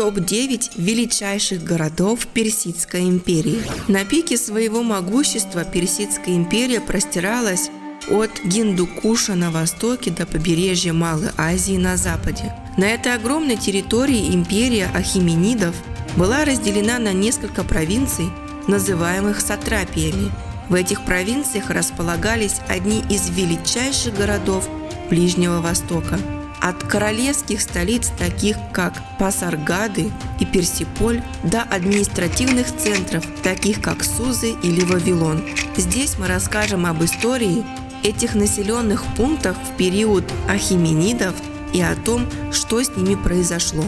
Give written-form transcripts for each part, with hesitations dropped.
Топ-9 величайших городов Персидской империи. На пике своего могущества Персидская империя простиралась от Гиндукуша на востоке до побережья Малой Азии на западе. На этой огромной территории империя Ахеменидов была разделена на несколько провинций, называемых сатрапиями. В этих провинциях располагались одни из величайших городов Ближнего Востока. От королевских столиц, таких как Пасаргады и Персиполь, до административных центров, таких как Сузы или Вавилон. Здесь мы расскажем об истории этих населенных пунктах в период Ахеменидов и о том, что с ними произошло.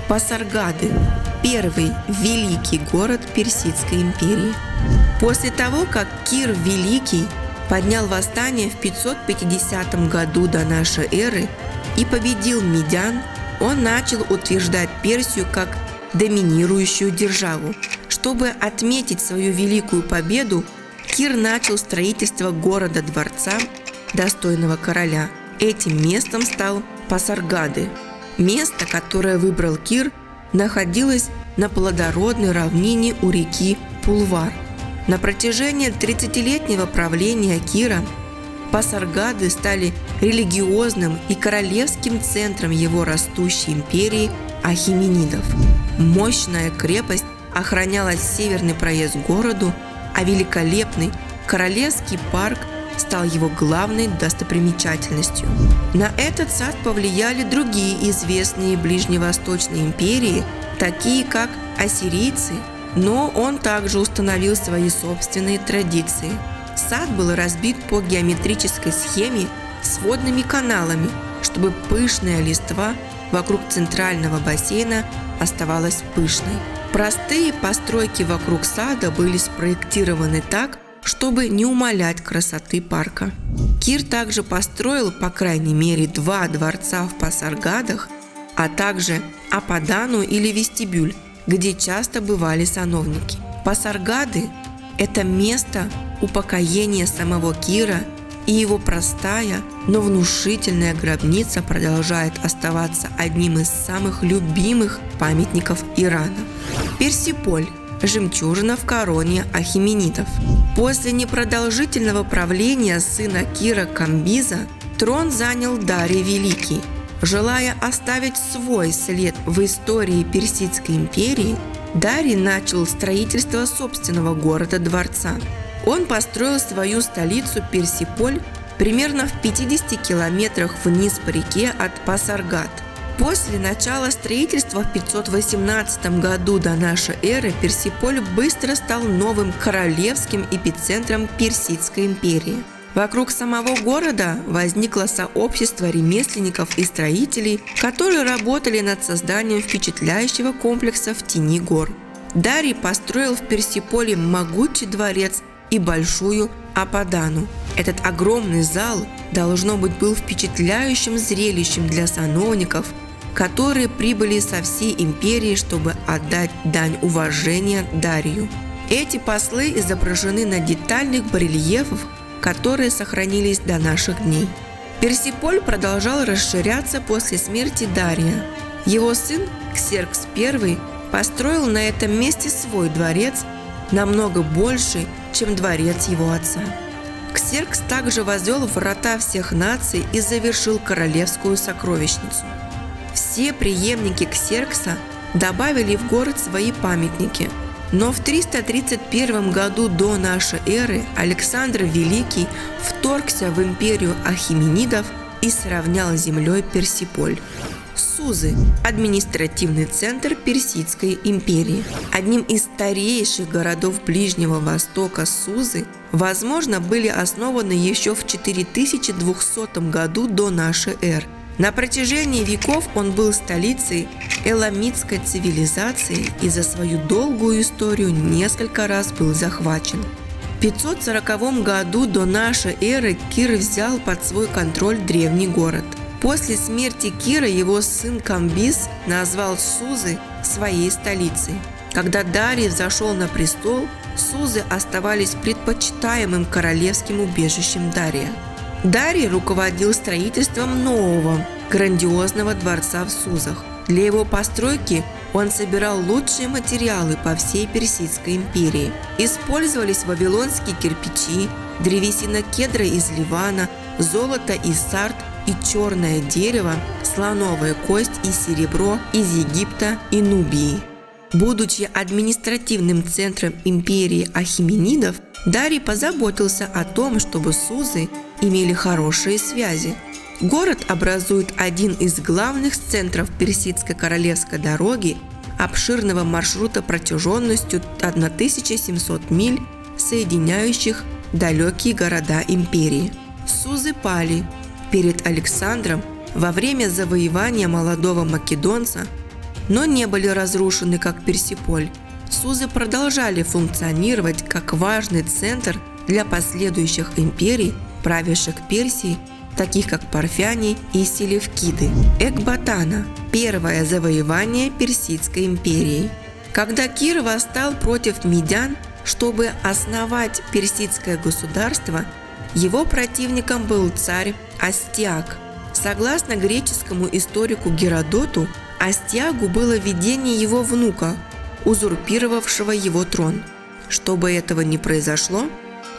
Пасаргады – первый великий город Персидской империи. После того, как Кир Великий поднял восстание в 550 году до нашей эры и победил медян, он начал утверждать Персию как доминирующую державу. Чтобы отметить свою великую победу, Кир начал строительство города-дворца, достойного короля. Этим местом стал Пасаргады. Место, которое выбрал Кир, находилось на плодородной равнине у реки Пулвар. На протяжении 30-летнего правления Кира Пасаргады стали религиозным и королевским центром его растущей империи Ахеменидов. Мощная крепость охраняла северный проезд к городу, а великолепный Королевский парк стал его главной достопримечательностью. На этот сад повлияли другие известные ближневосточные империи, такие как ассирийцы, но он также установил свои собственные традиции. Сад был разбит по геометрической схеме с водными каналами, чтобы пышная листва вокруг центрального бассейна оставалась пышной. Простые постройки вокруг сада были спроектированы так, чтобы не умалять красоты парка. Кир также построил по крайней мере 2 дворца в Пасаргадах, а также Ападану или вестибюль, где часто бывали сановники. Пасаргады – это место упокоения самого Кира, и его простая, но внушительная гробница продолжает оставаться одним из самых любимых памятников Ирана. Персиполь – жемчужина в короне Ахеменидов. После непродолжительного правления сына Кира Камбиза трон занял Дарий Великий. Желая оставить свой след в истории Персидской империи, Дарий начал строительство собственного города-дворца. Он построил свою столицу Персиполь примерно в 50 километрах вниз по реке от Пасаргад. После начала строительства в 518 году до нашей эры Персиполь быстро стал новым королевским эпицентром Персидской империи. Вокруг самого города возникло сообщество ремесленников и строителей, которые работали над созданием впечатляющего комплекса в тени гор. Дарий построил в Персиполе могучий дворец и большую Ападану. Этот огромный зал, должно быть, был впечатляющим зрелищем для сановников, которые прибыли со всей империи, чтобы отдать дань уважения Дарию. Эти послы изображены на детальных барельефах, которые сохранились до наших дней. Персиполь продолжал расширяться после смерти Дария. Его сын Ксеркс I построил на этом месте свой дворец, намного больше, чем дворец его отца. Ксеркс также возвел врата всех наций и завершил королевскую сокровищницу. Все преемники Ксеркса добавили в город свои памятники, но в 331 году до нашей эры Александр Великий вторгся в империю Ахеменидов и сравнял с землей Персиполь. Сузы – административный центр Персидской империи. Одним из старейших городов Ближнего Востока Сузы, возможно, были основаны еще в 4200 году до нашей эры. На протяжении веков он был столицей эламитской цивилизации и за свою долгую историю несколько раз был захвачен. В 540 году до нашей эры Кир взял под свой контроль древний город. После смерти Кира его сын Камбиз назвал Сузы своей столицей. Когда Дарий взошел на престол, Сузы оставались предпочитаемым королевским убежищем Дария. Дарий руководил строительством нового, грандиозного дворца в Сузах. Для его постройки Он собирал лучшие материалы по всей Персидской империи. Использовались вавилонские кирпичи, древесина кедра из Ливана, золото из Сард и черное дерево, слоновая кость и серебро из Египта и Нубии. Будучи административным центром империи ахеменидов, Дарий позаботился о том, чтобы сузы имели хорошие связи. Город образует один из главных центров Персидской королевской дороги, обширного маршрута протяженностью 1700 миль, соединяющих далекие города империи. Сузы пали перед Александром во время завоевания молодого македонца, но не были разрушены, как Персиполь. Сузы продолжали функционировать как важный центр для последующих империй, правивших Персией, таких как Парфяне и Селевкиды. Экбатана – первое завоевание Персидской империи. Когда Кир восстал против медян, чтобы основать персидское государство, его противником был царь Астиаг. Согласно греческому историку Геродоту, Астиагу было видение его внука, узурпировавшего его трон. Чтобы этого не произошло,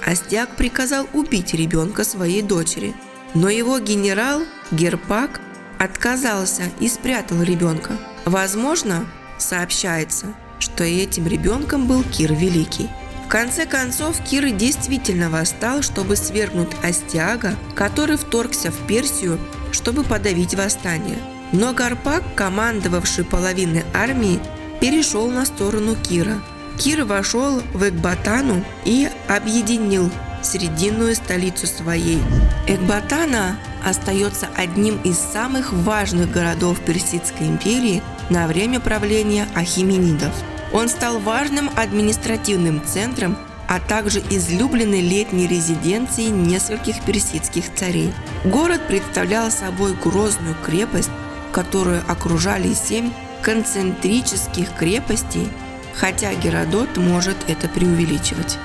Астиаг приказал убить ребенка своей дочери. Но его генерал Герпак отказался и спрятал ребенка. Возможно, сообщается, что этим ребенком был Кир Великий. В конце концов, Кир действительно восстал, чтобы свергнуть Астиага, который вторгся в Персию, чтобы подавить восстание. Но Гарпак, командовавший половиной армии, перешел на сторону Кира. Кир вошел в Экбатану и объединил срединную столицу своей. Экбатана остается одним из самых важных городов Персидской империи на время правления ахеменидов. Он стал важным административным центром, а также излюбленной летней резиденцией нескольких персидских царей. Город представлял собой грозную крепость, которую окружали 7 концентрических крепостей, хотя Геродот может это преувеличивать.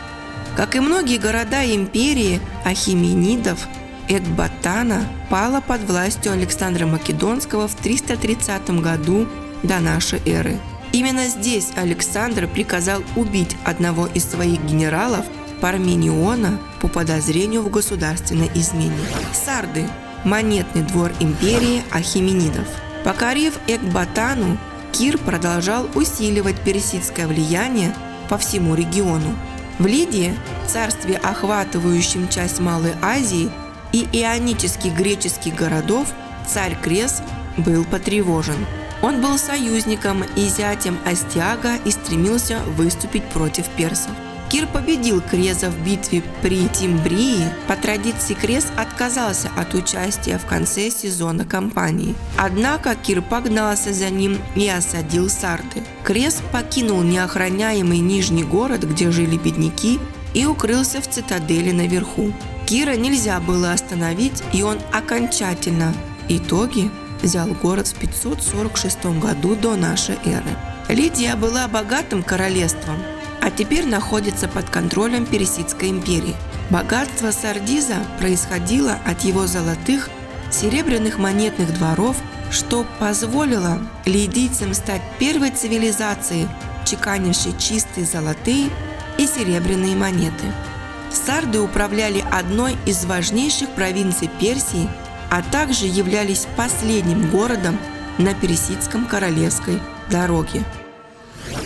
Как и многие города империи ахеменидов, Экбатана пала под властью Александра Македонского в 330 году до нашей эры. Именно здесь Александр приказал убить одного из своих генералов, Пармениона, по подозрению в государственной измене. Сарды – монетный двор империи ахеменидов. Покорив Экбатану, Кир продолжал усиливать персидское влияние по всему региону. В Лидии, царстве, охватывающем часть Малой Азии и ионических греческих городов, царь Крес был потревожен. Он был союзником и зятем Астиага и стремился выступить против персов. Кир победил Креза в битве при Тимбрии. По традиции Крес отказался от участия в конце сезона кампании. Однако Кир погнался за ним и осадил Сарды. Крес покинул неохраняемый нижний город, где жили бедняки, и укрылся в цитадели наверху. Кира нельзя было остановить, и он окончательно итоги взял город в 546 году до нашей эры. Лидия была богатым королевством, а теперь находится под контролем Персидской империи. Богатство Сардиза происходило от его золотых, серебряных монетных дворов, что позволило лидийцам стать первой цивилизацией, чеканившей чистые золотые и серебряные монеты. Сарды управляли одной из важнейших провинций Персии, а также являлись последним городом на Персидском королевской дороге.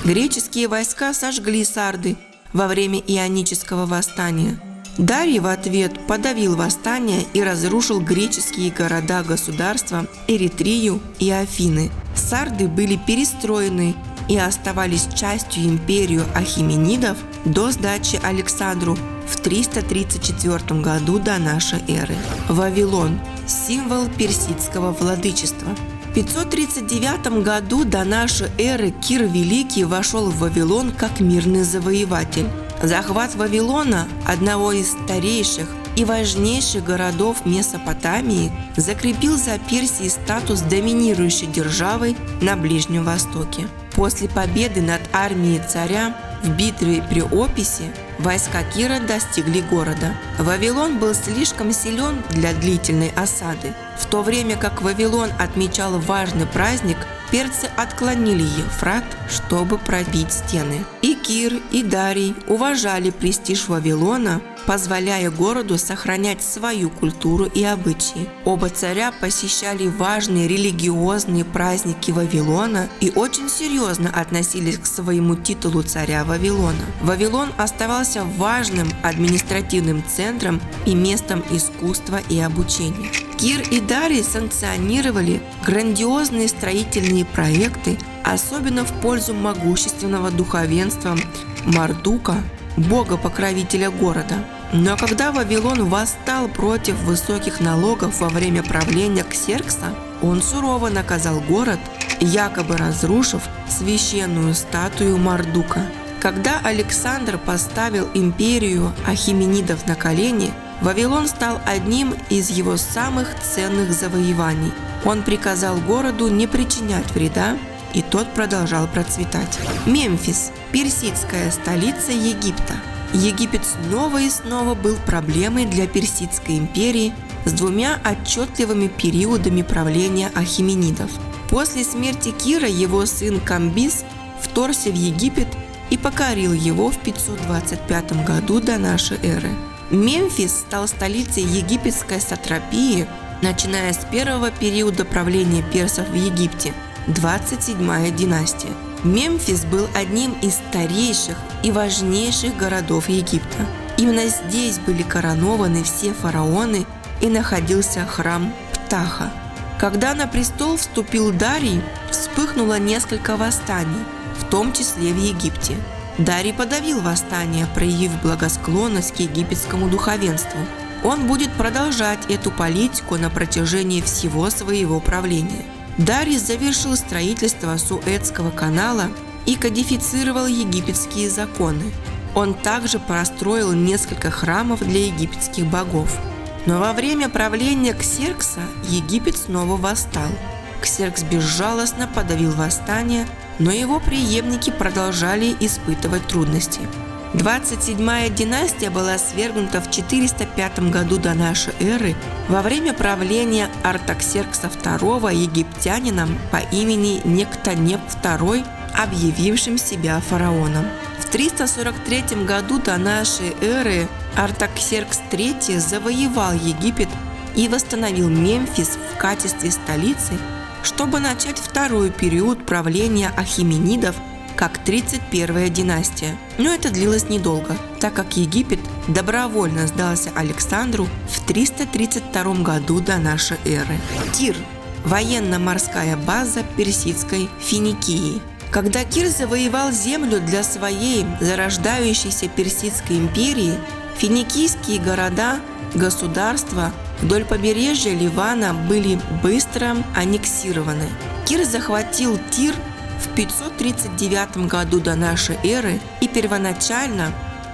Греческие войска сожгли Сарды во время Ионического восстания. Дарий в ответ подавил восстание и разрушил греческие города-государства Эритрию и Афины. Сарды были перестроены и оставались частью империи ахеменидов до сдачи Александру в 334 году до нашей эры. Вавилон – символ персидского владычества. В 539 году до нашей эры Кир Великий вошел в Вавилон как мирный завоеватель. Захват Вавилона, одного из старейших и важнейших городов Месопотамии, закрепил за Персией статус доминирующей державы на Ближнем Востоке. После победы над армией царя в битве при Описе войска Кира достигли города. Вавилон был слишком силен для длительной осады. В то время как Вавилон отмечал важный праздник перцы отклонили Евфрат, чтобы пробить стены. И Кир, и Дарий уважали престиж Вавилона, позволяя городу сохранять свою культуру и обычаи. Оба царя посещали важные религиозные праздники Вавилона и очень серьезно относились к своему титулу царя Вавилона. Вавилон оставался важным административным центром и местом искусства и обучения. Кир и Дарий санкционировали грандиозные строительные проекты, особенно в пользу могущественного духовенства Мардука, бога-покровителя города. Но когда Вавилон восстал против высоких налогов во время правления Ксеркса, он сурово наказал город, якобы разрушив священную статую Мардука. Когда Александр поставил империю ахеменидов на колени, Вавилон стал одним из его самых ценных завоеваний. Он приказал городу не причинять вреда, и тот продолжал процветать. Мемфис – персидская столица Египта. Египет снова и снова был проблемой для Персидской империи с двумя отчетливыми периодами правления ахеменидов. После смерти Кира его сын Камбис вторгся в Египет и покорил его в 525 году до нашей эры. Мемфис стал столицей египетской сатрапии, начиная с первого периода правления персов в Египте, 27-я династия. Мемфис был одним из старейших и важнейших городов Египта. Именно здесь были коронованы все фараоны и находился храм Птаха. Когда на престол вступил Дарий, вспыхнуло несколько восстаний, в том числе в Египте. Дарий подавил восстание, проявив благосклонность к египетскому духовенству. Он будет продолжать эту политику на протяжении всего своего правления. Дарий завершил строительство Суэцкого канала и кодифицировал египетские законы. Он также построил несколько храмов для египетских богов. Но во время правления Ксеркса Египет снова восстал. Ксеркс безжалостно подавил восстание, но его преемники продолжали испытывать трудности. 27-я династия была свергнута в 405 году до нашей эры во время правления Артаксеркса II египтянином по имени Нектонеп II, объявившим себя фараоном. В 343 году до нашей эры Артаксеркс III завоевал Египет и восстановил Мемфис в качестве столицы, чтобы начать второй период правления ахеменидов как 31-я династия. Но это длилось недолго, так как Египет добровольно сдался Александру в 332 году до нашей эры. Тир – военно-морская база персидской Финикии. Когда Кир завоевал землю для своей зарождающейся Персидской империи, финикийские города, государства вдоль побережья Ливана были быстро аннексированы. Кир захватил Тир в 539 году до нашей эры, и первоначально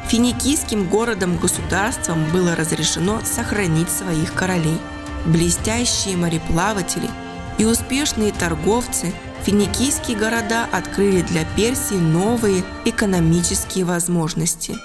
финикийским городам-государствам было разрешено сохранить своих королей. Блестящие мореплаватели и успешные торговцы, финикийские города открыли для Персии новые экономические возможности.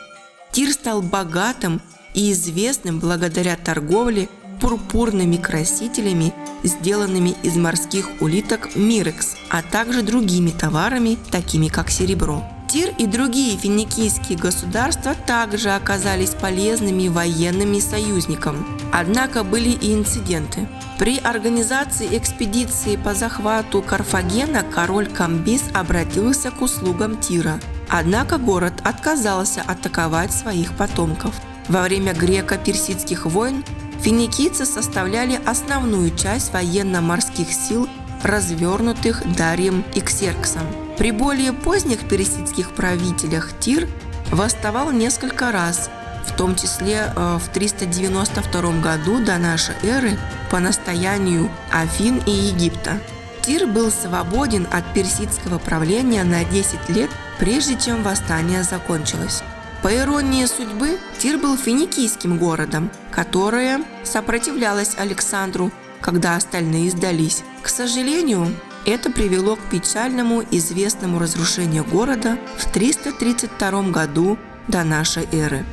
Тир стал богатым и известным благодаря торговле пурпурными красителями, сделанными из морских улиток мирекс, а также другими товарами, такими как серебро. Тир и другие финикийские государства также оказались полезными военными союзникам. Однако были и инциденты. При организации экспедиции по захвату Карфагена король Камбис обратился к услугам Тира. Однако город отказался атаковать своих потомков. Во время греко-персидских войн финикийцы составляли основную часть военно-морских сил, развернутых Дарием и Ксерксом. При более поздних персидских правителях Тир восставал несколько раз, в том числе в 392 году до нашей эры по настоянию Афин и Египта. Тир был свободен от персидского правления на 10 лет, прежде чем восстание закончилось. По иронии судьбы, Тир был финикийским городом, которое сопротивлялось Александру, когда остальные сдались. К сожалению, это привело к печальному известному разрушению города в 332 году до нашей эры.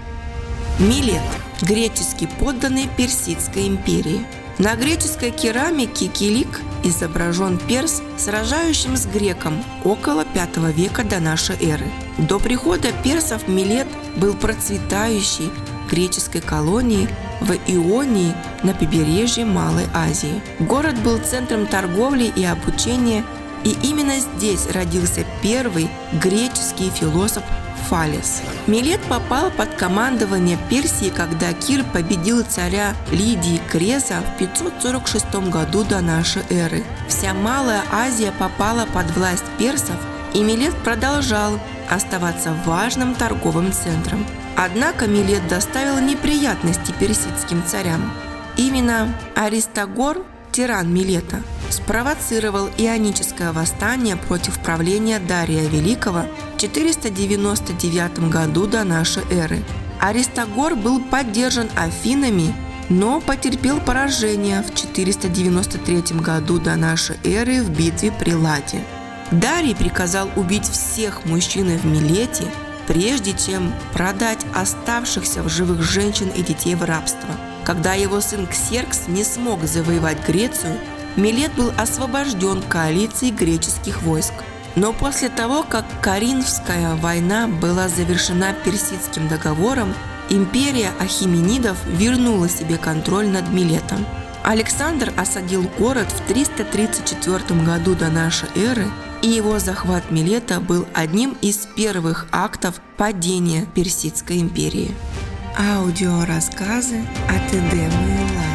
Милет – греческий подданный Персидской империи. На греческой керамике килик изображен перс, сражающим с греком около V века до нашей эры. До прихода персов Милет был процветающей греческой колонией в Ионии на побережье Малой Азии. Город был центром торговли и обучения, и именно здесь родился первый греческий философ Фалес. Милет попал под командование Персии, когда Кир победил царя Лидии Креса в 546 году до нашей эры. Вся Малая Азия попала под власть персов, и Милет продолжал оставаться важным торговым центром. Однако Милет доставил неприятности персидским царям. Именно Аристагор, тиран Милета, спровоцировал ионическое восстание против правления Дария Великого в 499 году до нашей эры. Аристагор был поддержан Афинами, но потерпел поражение в 493 году до нашей эры в битве при Ладе. Дарий приказал убить всех мужчин в Милете, прежде чем продать оставшихся в живых женщин и детей в рабство. Когда его сын Ксеркс не смог завоевать Грецию, Милет был освобожден коалицией греческих войск. Но после того, как Каринфская война была завершена Персидским договором, империя Ахименидов вернула себе контроль над Милетом. Александр осадил город в 334 году до нашей эры, и его захват Милета был одним из первых актов падения Персидской империи. Аудиорассказы от Эдемы Лайв.